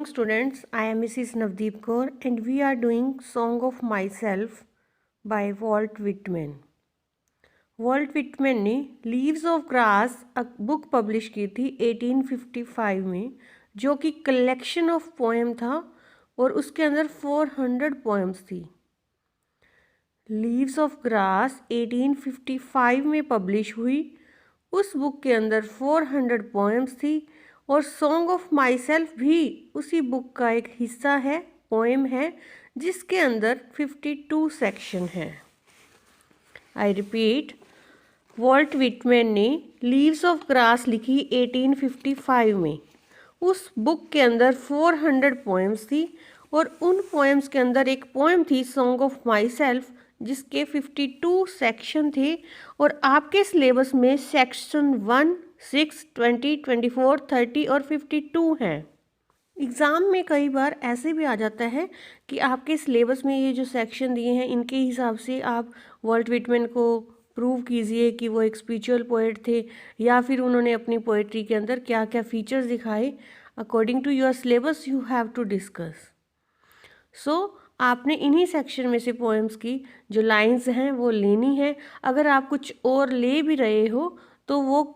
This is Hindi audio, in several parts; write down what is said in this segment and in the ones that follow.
students, I am Mrs. Navdeep Kaur and we are doing Song of Myself by Walt Whitman. Walt Whitman ने leaves of grass book publish की थी 1855 में, जो कि कलेक्शन ऑफ पोएम था और उसके अंदर 400 पोएम्स थी। लीव्स ऑफ ग्रास 1855 में पब्लिश हुई। उस बुक के अंदर 400 पोएम्स थी और सॉन्ग ऑफ माई सेल्फ भी उसी बुक का एक हिस्सा है, पोएम है, जिसके अंदर 52 सेक्शन हैं। आई रिपीट, वॉल्ट विटमैन ने लीव्स ऑफ ग्रास लिखी 1855 में। उस बुक के अंदर 400 पोएम्स थी और उन पोएम्स के अंदर एक पोएम थी सॉन्ग ऑफ माई सेल्फ, जिसके 52 सेक्शन थे और आपके सिलेबस में सेक्शन 1, 6, 20, 24, 30 और 52 हैं। एग्ज़ाम में कई बार ऐसे भी आ जाता है कि आपके सिलेबस में ये जो सेक्शन दिए हैं इनके हिसाब से आप वॉल्ट विटमैन को प्रूव कीजिए कि वो एक स्पिरिचुअल पोएट थे या फिर उन्होंने अपनी पोएट्री के अंदर क्या क्या फीचर्स दिखाए। According to your syllabus you have to discuss. So आपने इन्हीं सेक्शन में से पोएम्स की जो लाइंस हैं वो लेनी है। अगर आप कुछ और ले भी रहे हो तो वो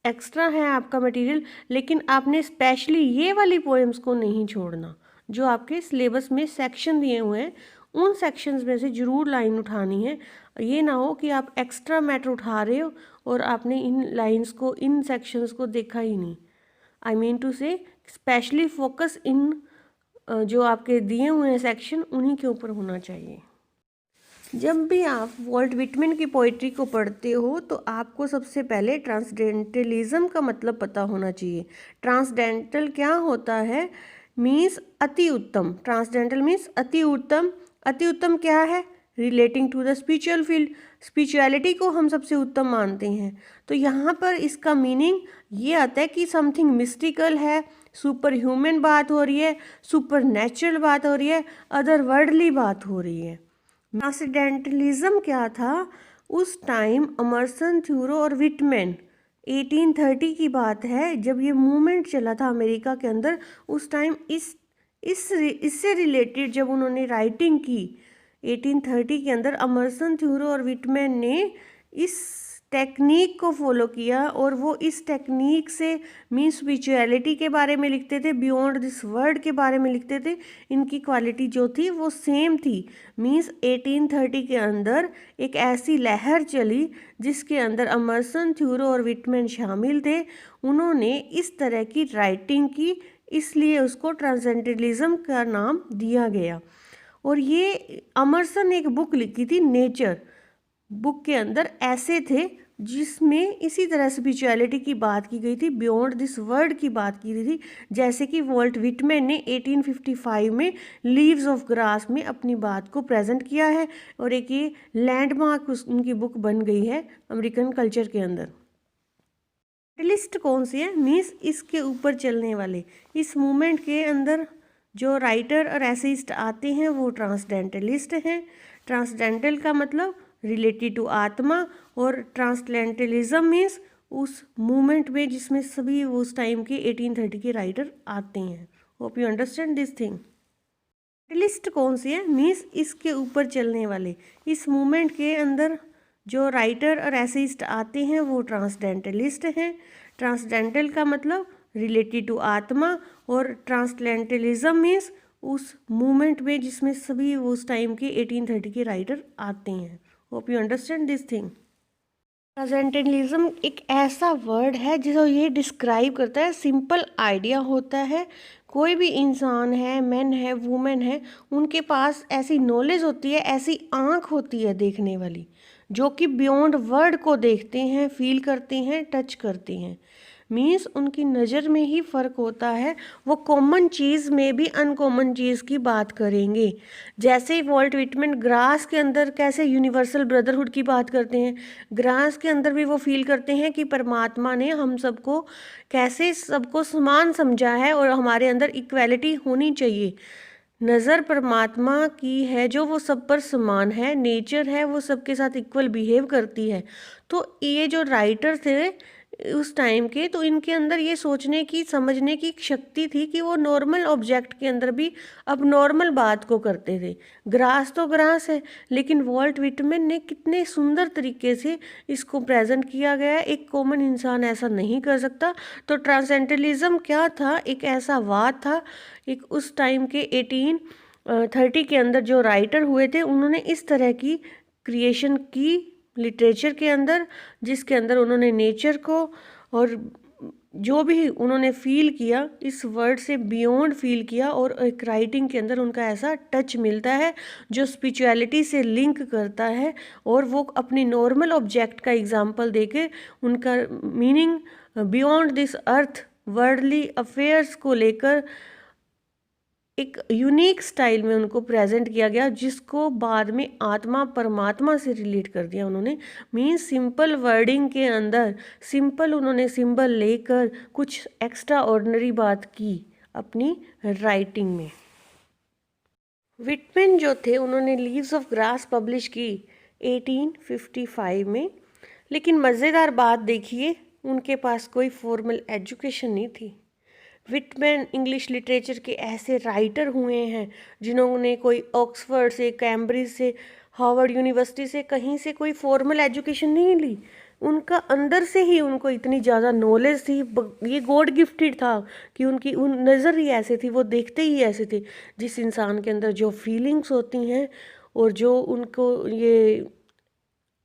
एक्स्ट्रा है आपका मटेरियल, लेकिन आपने स्पेशली ये वाली पोएम्स को नहीं छोड़ना। जो आपके सिलेबस में सेक्शन दिए हुए हैं उन सेक्शंस में से ज़रूर लाइन उठानी है। ये ना हो कि आप एक्स्ट्रा मैटर उठा रहे हो और आपने इन लाइंस को, इन सेक्शंस को देखा ही नहीं। आई मीन टू से स्पेशली फोकस इन जो आपके दिए हुए हैं सेक्शन उन्हीं के ऊपर होना चाहिए। जब भी आप वॉल्ट विटमैन की पोइट्री को पढ़ते हो तो आपको सबसे पहले ट्रांसडेंटलिज्म का मतलब पता होना चाहिए। ट्रांसडेंटल क्या होता है? मीन्स अति उत्तम। ट्रांसडेंटल मीन्स अति उत्तम। अति उत्तम क्या है? Relating to the spiritual field. Spirituality को हम सबसे उत्तम मानते हैं, तो यहाँ पर इसका मीनिंग ये आता है कि समथिंग मिस्टिकल है, सुपर ह्यूमन बात हो रही है, सुपर नेचुरल बात हो रही है, अदर वर्ल्डली बात हो रही है। ट्रांसडेंटलिज्म क्या था? उस टाइम अमर्सन, थ्यूरो और विटमैन 1830 की बात है, जब ये मूवमेंट चला था अमेरिका के अंदर। उस टाइम इससे रिलेटेड जब उन्होंने राइटिंग की 1830 के अंदर, अमर्सन, थ्यूरो और विटमैन ने इस टेक्निक को फॉलो किया और वो इस टेक्निक से मीन्स स्पिरिचुअलिटी के बारे में लिखते थे, बियॉन्ड दिस वर्ल्ड के बारे में लिखते थे। इनकी क्वालिटी जो थी वो सेम थी। मीन्स 1830 के अंदर एक ऐसी लहर चली जिसके अंदर अमर्सन, थ्यूरो और विटमैन शामिल थे। उन्होंने इस तरह की राइटिंग की, इसलिए उसको ट्रांसडेंटलिज्म का नाम दिया गया। और ये अमर्सन ने एक बुक लिखी थी नेचर। बुक के अंदर ऐसे थे जिसमें इसी तरह स्पिरिचुअलिटी की बात की गई थी, बियॉन्ड दिस वर्ल्ड की बात की गई थी, जैसे कि वॉल्ट विटमैन ने 1855 में लीव्स ऑफ ग्रास में अपनी बात को प्रेजेंट किया है और एक ये लैंडमार्क उनकी बुक बन गई है अमेरिकन कल्चर के अंदर। लिस्ट कौन सी है? मीन्स इसके ऊपर चलने वाले। इस मूवमेंट के अंदर जो राइटर और एसेइस्ट आते हैं वो ट्रांसडेंटलिस्ट हैं। ट्रांसडेंटल का मतलब रिलेटेड टू आत्मा, और ट्रांसडेंटलिज्म मीन्स उस मूवमेंट में जिसमें सभी उस टाइम के 1830 के राइटर आते हैं। Hope you understand this thing. List कौन सी है? मीन्स इसके ऊपर चलने वाले। इस मूवमेंट के अंदर जो राइटर और एसेइस्ट आते हैं वो ट्रांसडेंटलिस्ट हैं। ट्रांसडेंटल का मतलब रिलेटेड टू आत्मा, और ट्रांसडेंटलिज्म मीन्स उस मूवमेंट में जिसमें सभी उस टाइम के 1830 के राइटर आते हैं। Hope you understand this thing. Transcendentalism एक ऐसा वर्ड है जिसको ये डिस्क्राइब करता है, सिंपल आइडिया होता है। कोई भी इंसान है, मैन है, वुमेन है, उनके पास ऐसी नॉलेज होती है, ऐसी आँख होती है देखने वाली, जो कि बियॉन्ड वर्ड को देखते हैं, फील करते हैं, टच करते हैं। मीन्स उनकी नज़र में ही फ़र्क होता है। वो कॉमन चीज़ में भी अनकॉमन चीज़ की बात करेंगे। जैसे वॉल्ट विटमैन ग्रास के अंदर कैसे यूनिवर्सल ब्रदरहुड की बात करते हैं, ग्रास के अंदर भी वो फील करते हैं कि परमात्मा ने हम सबको कैसे सबको समान समझा है और हमारे अंदर इक्वलिटी होनी चाहिए। नज़र परमात्मा की है जो वो सब पर समान है, नेचर है वो सबके साथ इक्वल बिहेव करती है। तो ये जो राइटर थे उस टाइम के, तो इनके अंदर ये सोचने की समझने की शक्ति थी कि वो नॉर्मल ऑब्जेक्ट के अंदर भी अब नॉर्मल बात को करते थे। ग्रास तो ग्रास है, लेकिन वॉल्ट विटमैन ने कितने सुंदर तरीके से इसको प्रेजेंट किया गया है, एक कॉमन इंसान ऐसा नहीं कर सकता। तो ट्रांसेंडेंटलिज्म क्या था, एक ऐसा वाद था, एक उस टाइम के 1830 के अंदर जो राइटर हुए थे उन्होंने इस तरह की क्रिएशन की लिटरेचर के अंदर, जिसके अंदर उन्होंने नेचर को और जो भी उन्होंने फील किया इस वर्ड से बियॉन्ड फील किया, और एक राइटिंग के अंदर उनका ऐसा टच मिलता है जो स्पिरिचुअलिटी से लिंक करता है, और वो अपनी नॉर्मल ऑब्जेक्ट का एग्जाम्पल देके उनका meaning beyond this earth worldly affairs को लेकर एक यूनिक स्टाइल में उनको प्रेजेंट किया गया, जिसको बाद में आत्मा परमात्मा से रिलेट कर दिया उन्होंने। मीन्स सिंपल वर्डिंग के अंदर सिंपल उन्होंने सिंबल लेकर कुछ एक्स्ट्रा ऑर्डिनरी बात की अपनी राइटिंग में। विटमैन जो थे उन्होंने लीव्स ऑफ ग्रास पब्लिश की 1855 में, लेकिन मज़ेदार बात देखिए, उनके पास कोई फॉर्मल एजुकेशन नहीं थी। विटमैन इंग्लिश लिटरेचर के ऐसे राइटर हुए हैं जिन्होंने कोई ऑक्सफर्ड से, कैम्ब्रिज से, हार्वर्ड यूनिवर्सिटी से, कहीं से कोई फॉर्मल एजुकेशन नहीं ली। उनका अंदर से ही उनको इतनी ज़्यादा नॉलेज थी, ये गॉड गिफ्टेड था कि उनकी उन नज़र ही ऐसे थी, वो देखते ही ऐसे थे। जिस इंसान के अंदर जो फीलिंग्स होती हैं और जो उनको ये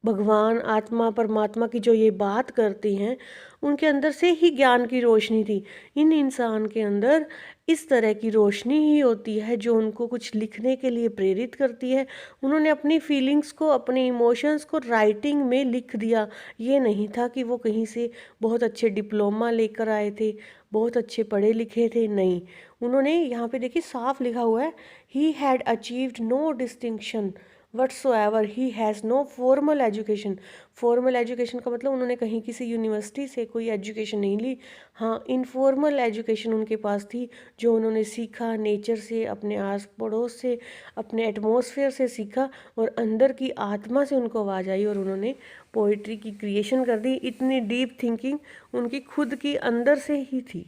भगवान आत्मा परमात्मा की जो ये बात करती हैं, उनके अंदर से ही ज्ञान की रोशनी थी। इन इंसान के अंदर इस तरह की रोशनी ही होती है जो उनको कुछ लिखने के लिए प्रेरित करती है। उन्होंने अपनी फीलिंग्स को, अपने इमोशंस को राइटिंग में लिख दिया। ये नहीं था कि वो कहीं से बहुत अच्छे डिप्लोमा लेकर आए थे, बहुत अच्छे पढ़े लिखे थे, नहीं। उन्होंने यहाँ पे देखिए साफ लिखा हुआ है, he had achieved no distinction whatsoever, he has no formal education। Formal education का मतलब उन्होंने कहीं किसी यूनिवर्सिटी से कोई एजुकेशन नहीं ली। हाँ, इनफॉर्मल एजुकेशन उनके पास थी, जो उन्होंने सीखा नेचर से, अपने आस पड़ोस से, अपने एटमॉस्फेयर से सीखा, और अंदर की आत्मा से उनको आवाज़ आई और उन्होंने पोइट्री की क्रिएशन कर दी। इतनी डीप थिंकिंग उनकी खुद की अंदर से ही थी।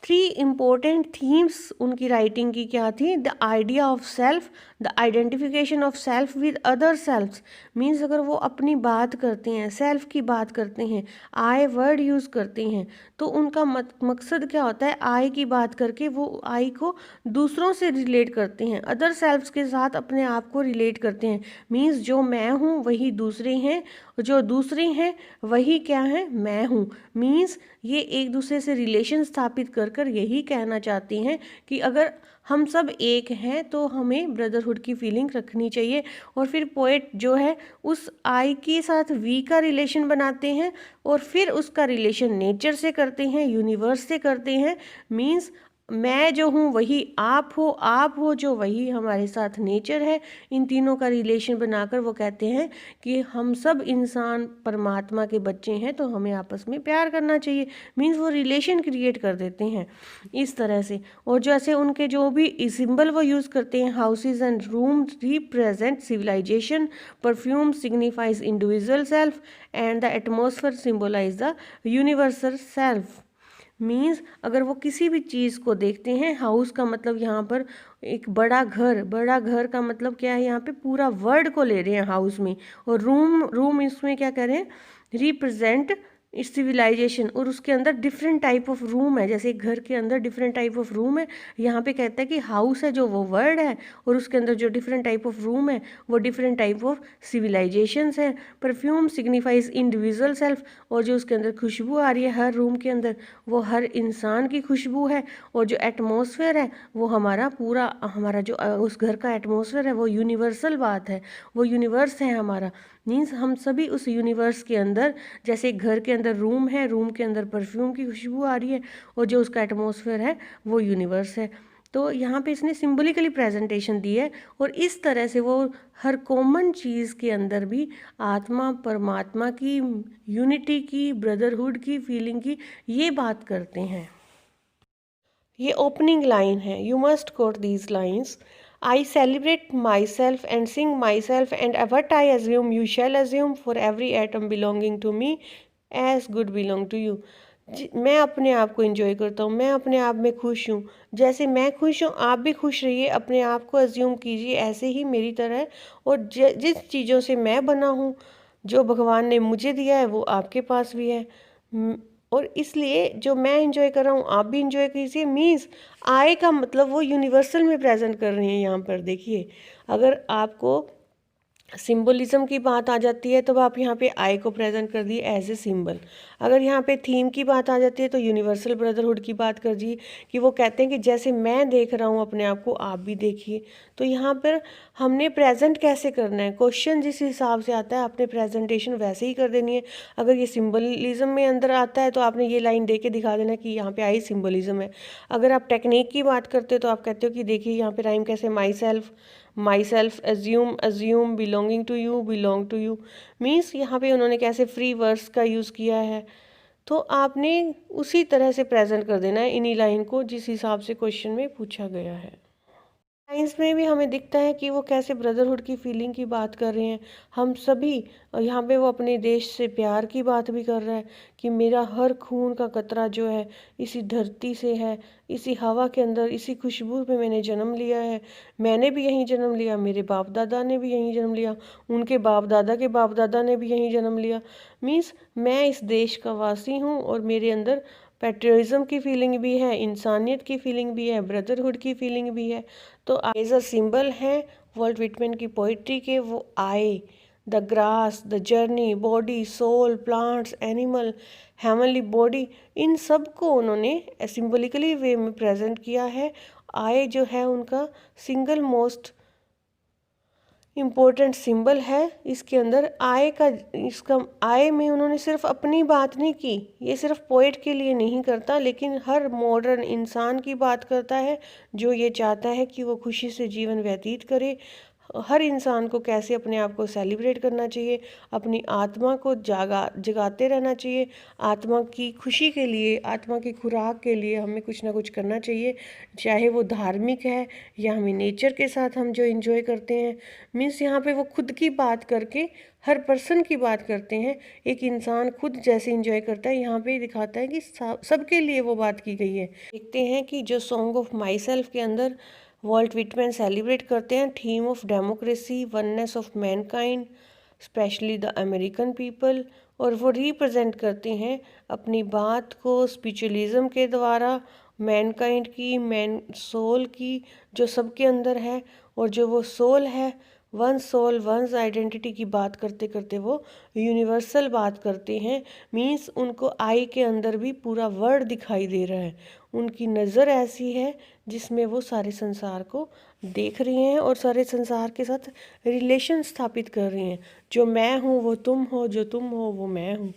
3 इम्पोर्टेंट थीम्स उनकी राइटिंग की क्या थी? The idea of self, the identification of self with other selfs. Means अगर वो अपनी बात करते हैं, सेल्फ की बात करते हैं, आई वर्ड यूज़ करते हैं, तो उनका मकसद क्या होता है? आई की बात करके वो आई को दूसरों से रिलेट करते हैं, अदर सेल्फ्स के साथ अपने आप को रिलेट करते हैं। मीन्स जो मैं हूँ वही दूसरे हैं, जो दूसरे हैं वही क्या है? मैं हूँ। मीन्स ये एक दूसरे से रिलेशन स्थापित कर कर यही कहना चाहती हैं कि अगर हम सब एक हैं तो हमें ब्रदरहुड की फीलिंग रखनी चाहिए। और फिर पोएट जो है उस आई के साथ वी का रिलेशन बनाते हैं, और फिर उसका रिलेशन नेचर से करते हैं, यूनिवर्स से करते हैं। मीन्स मैं जो हूँ वही आप हो जो वही हमारे साथ नेचर है। इन तीनों का रिलेशन बनाकर वो कहते हैं कि हम सब इंसान परमात्मा के बच्चे हैं, तो हमें आपस में प्यार करना चाहिए। मीन्स वो रिलेशन क्रिएट कर देते हैं इस तरह से। और जैसे उनके जो भी सिंबल वो यूज़ करते हैं, houses and rooms represent civilisation, perfume signifies individual self, and the atmosphere symbolise the universal self. Means अगर वो किसी भी चीज़ को देखते हैं, हाउस का मतलब यहाँ पर एक बड़ा घर, बड़ा घर का मतलब क्या है? यहाँ पे पूरा वर्ड को ले रहे हैं हाउस में। और रूम इसमें क्या कह रहे हैं? Represent civilisation. और उसके अंदर डिफरेंट टाइप ऑफ रूम है, जैसे एक घर के अंदर डिफरेंट टाइप ऑफ रूम है, यहाँ पे कहता है कि हाउस है जो वो वर्ड है, और उसके अंदर जो डिफरेंट टाइप ऑफ रूम है वो डिफरेंट टाइप ऑफ सिविलाइजेशंस है। परफ्यूम सिग्निफाइज इंडिविजुअल सेल्फ, और जो उसके अंदर खुशबू आ रही है हर रूम के अंदर, वो हर इंसान की खुशबू है। और जो एटमॉस्फेयर है वो हमारा जो उस घर का एटमॉस्फेयर है वो यूनिवर्सल बात है, वो यूनिवर्स है हमारा। मीन्स हम सभी उस यूनिवर्स के अंदर, जैसे घर के अंदर रूम है, रूम के अंदर परफ्यूम की खुशबू आ रही है, और जो उसका एटमॉस्फेयर है वो यूनिवर्स है। तो यहाँ पे इसने सिंबलिकली प्रेजेंटेशन दी है, और इस तरह से वो हर कॉमन चीज़ के अंदर भी आत्मा परमात्मा की, यूनिटी की, ब्रदरहुड की फीलिंग की ये बात करते हैं। ये ओपनिंग लाइन है, you must quote these lines. I celebrate myself and sing myself, and what I assume you shall assume, for every atom belonging to me as good belong to you. मैं अपने आप को एंजॉय करता हूँ, मैं अपने आप में खुश हूँ, जैसे मैं खुश हूँ आप भी खुश रहिए, अपने आप को अज्यूम कीजिए ऐसे ही मेरी तरह है। और जिस चीज़ों से मैं बना हूँ, जो भगवान ने मुझे दिया है वो आपके पास भी है। और इसलिए जो मैं इंजॉय कर रहा हूँ आप भी इंजॉय कीजिए। मीन्स आय का मतलब वो यूनिवर्सल में प्रेजेंट कर रहे हैं यहाँ पर। देखिए, अगर आपको सिंबलिज्म की बात आ जाती है तो आप यहाँ पे आई को प्रेजेंट कर दिए एज ए सिंबल। अगर यहाँ पे थीम की बात आ जाती है तो यूनिवर्सल ब्रदरहुड की बात कर दी, कि वो कहते हैं कि जैसे मैं देख रहा हूँ अपने आप को आप भी देखिए। तो यहाँ पर हमने प्रेजेंट कैसे करना है, क्वेश्चन जिस हिसाब से आता है आपने प्रेजेंटेशन वैसे ही कर देनी है। अगर ये सिंबलिज्म में अंदर आता है तो आपने ये लाइन दे के दिखा देना कि यहाँ पे आई सिंबलिज्म है। अगर आप टेक्निक की बात करते हो तो आप कहते हो कि देखिए यहाँ पे राइम कैसे, myself, assume, belonging to you, belong to you. Means यहाँ पे उन्होंने कैसे फ्री वर्ड्स का यूज़ किया है। तो आपने उसी तरह से प्रेजेंट कर देना है इन्हीं लाइन को जिस हिसाब से क्वेश्चन में पूछा गया है। साइंस में भी हमें दिखता है कि वो कैसे ब्रदरहुड की फीलिंग की बात कर रहे हैं हम सभी। और यहाँ पे वो अपने देश से प्यार की बात भी कर रहा है कि मेरा हर खून का कतरा जो है इसी धरती से है, इसी हवा के अंदर, इसी खुशबू में मैंने जन्म लिया है। मैंने भी यहीं जन्म लिया, मेरे बाप दादा ने भी यहीं जन्म लिया, उनके बाप दादा के बाप दादा ने भी यहीं जन्म लिया। मीन्स मैं इस देश का वासी हूँ और मेरे अंदर पेट्रियटिज्म की फीलिंग भी है, इंसानियत की फीलिंग भी है, ब्रदरहुड की फीलिंग भी है। तो एज अ सिंबल है वॉल्ट व्हिटमैन की पोइट्री के वो आए, the grass, the journey, body, soul, plants, animal, heavenly body, इन सब को उन्होंने सिंबलिकली वे में प्रेजेंट किया है। आए जो है उनका सिंगल मोस्ट इम्पोर्टेंट सिंबल है। इसके अंदर आय का, इसका आय में उन्होंने सिर्फ अपनी बात नहीं की, ये सिर्फ पोएट के लिए नहीं करता लेकिन हर मॉडर्न इंसान की बात करता है जो ये चाहता है कि वो खुशी से जीवन व्यतीत करे। हर इंसान को कैसे अपने आप को सेलिब्रेट करना चाहिए, अपनी आत्मा को जगाते रहना चाहिए। आत्मा की खुशी के लिए, आत्मा की खुराक के लिए हमें कुछ ना कुछ करना चाहिए, चाहे वो धार्मिक है या हमें नेचर के साथ हम जो एंजॉय करते हैं। मीन्स यहाँ पे वो खुद की बात करके हर पर्सन की बात करते हैं। एक इंसान खुद जैसे एंजॉय करता है यहाँ पे दिखाता है कि सबके लिए वो बात की गई है। देखते हैं कि जो सॉन्ग ऑफ माई सेल्फ के अंदर वॉल्ट व्हिटमैन सेलिब्रेट करते हैं theme of democracy, oneness of Mankind, specially the American people. और वो रिप्रेजेंट करते हैं अपनी बात को स्पिरिचुअलिज्म के द्वारा, मैनकाइंड की, मैन सोल की, जो सबके अंदर है। और जो वो सोल है, वन सोल वंस आइडेंटिटी की बात करते करते वो यूनिवर्सल बात करते हैं। मीन्स उनको आई के अंदर भी पूरा वर्ड दिखाई दे रहा है। उनकी नज़र ऐसी है जिसमें वो सारे संसार को देख रही हैं और सारे संसार के साथ रिलेशन स्थापित कर रही हैं। जो मैं हूँ वो तुम हो, जो तुम हो वो मैं हूँ।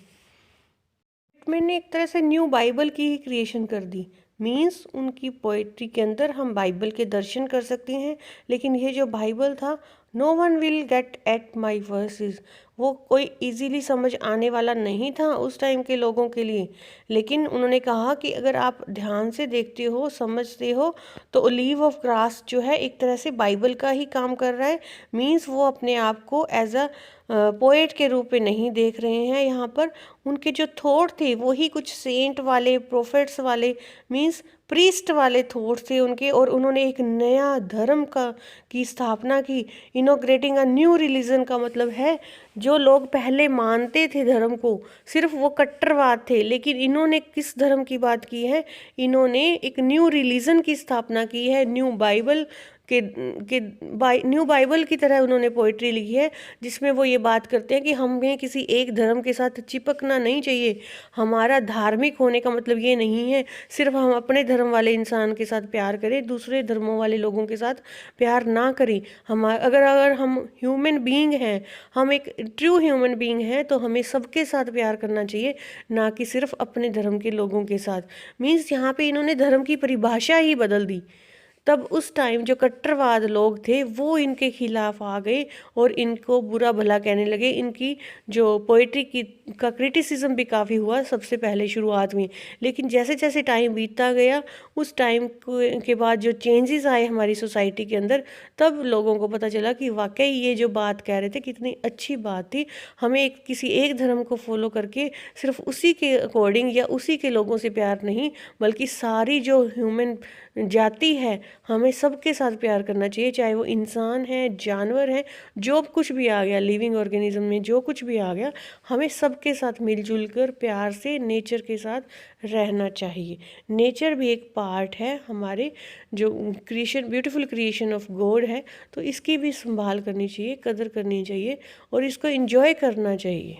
मैंने एक तरह से न्यू बाइबल की ही क्रिएशन कर दी। मीन्स उनकी पोइट्री के अंदर हम बाइबल के दर्शन कर सकते हैं। लेकिन ये जो बाइबल था, no one will get at my verses, वो कोई इजीली समझ आने वाला नहीं था उस टाइम के लोगों के लिए। लेकिन उन्होंने कहा कि अगर आप ध्यान से देखते हो, समझते हो, तो ओलीव ऑफ ग्रास जो है एक तरह से बाइबल का ही काम कर रहा है। मीन्स वो अपने आप को एज अ पोएट के रूप में नहीं देख रहे हैं। यहाँ पर उनके जो थॉट थे वही कुछ सेंट वाले, प्रोफेट्स वाले, मीन्स प्रीस्ट वाले थॉट थे उनके। और उन्होंने एक नया धर्म की स्थापना की। इनोग्रेटिंग अ न्यू रिलीजन का मतलब है जो लोग पहले मानते थे धर्म को, सिर्फ वो कट्टरवाद थे। लेकिन इन्होंने किस धर्म की बात की है, इन्होंने एक न्यू रिलीजन की स्थापना की है। न्यू बाइबल न्यू बाइबल की तरह उन्होंने पोइट्री लिखी है जिसमें वो ये बात करते हैं कि हमें किसी एक धर्म के साथ चिपकना नहीं चाहिए। हमारा धार्मिक होने का मतलब ये नहीं है सिर्फ हम अपने धर्म वाले इंसान के साथ प्यार करें, दूसरे धर्मों वाले लोगों के साथ प्यार ना करें। अगर हम ह्यूमन बीइंग हैं, हम एक ट्रू ह्यूमन बीइंग हैं, तो हमें सबके साथ प्यार करना चाहिए, ना कि सिर्फ अपने धर्म के लोगों के साथ। मीन्स यहाँ पे इन्होंने धर्म की परिभाषा ही बदल दी। तब उस टाइम जो कट्टरवाद लोग थे वो इनके खिलाफ आ गए और इनको बुरा भला कहने लगे। इनकी जो पोइट्री की का क्रिटिसिज्म भी काफ़ी हुआ सबसे पहले शुरुआत में, लेकिन जैसे जैसे टाइम बीतता गया उस टाइम के बाद जो चेंजेस आए हमारी सोसाइटी के अंदर, तब लोगों को पता चला कि वाकई ये जो बात कह रहे थे कितनी अच्छी बात थी। हमें किसी एक धर्म को फॉलो करके सिर्फ उसी के अकॉर्डिंग या उसी के लोगों से प्यार नहीं, बल्कि सारी जो ह्यूमन जाति है हमें सबके साथ प्यार करना चाहिए, चाहे वो इंसान है, जानवर है, जो कुछ भी आ गया, लिविंग ऑर्गेनिज्म में जो कुछ भी आ गया, हमें सबके साथ मिलजुल कर प्यार से नेचर के साथ रहना चाहिए। नेचर भी एक पार्ट है हमारे जो creation, beautiful creation of God है, तो इसकी भी संभाल करनी चाहिए, कदर करनी चाहिए और इसको एंजॉय करना चाहिए।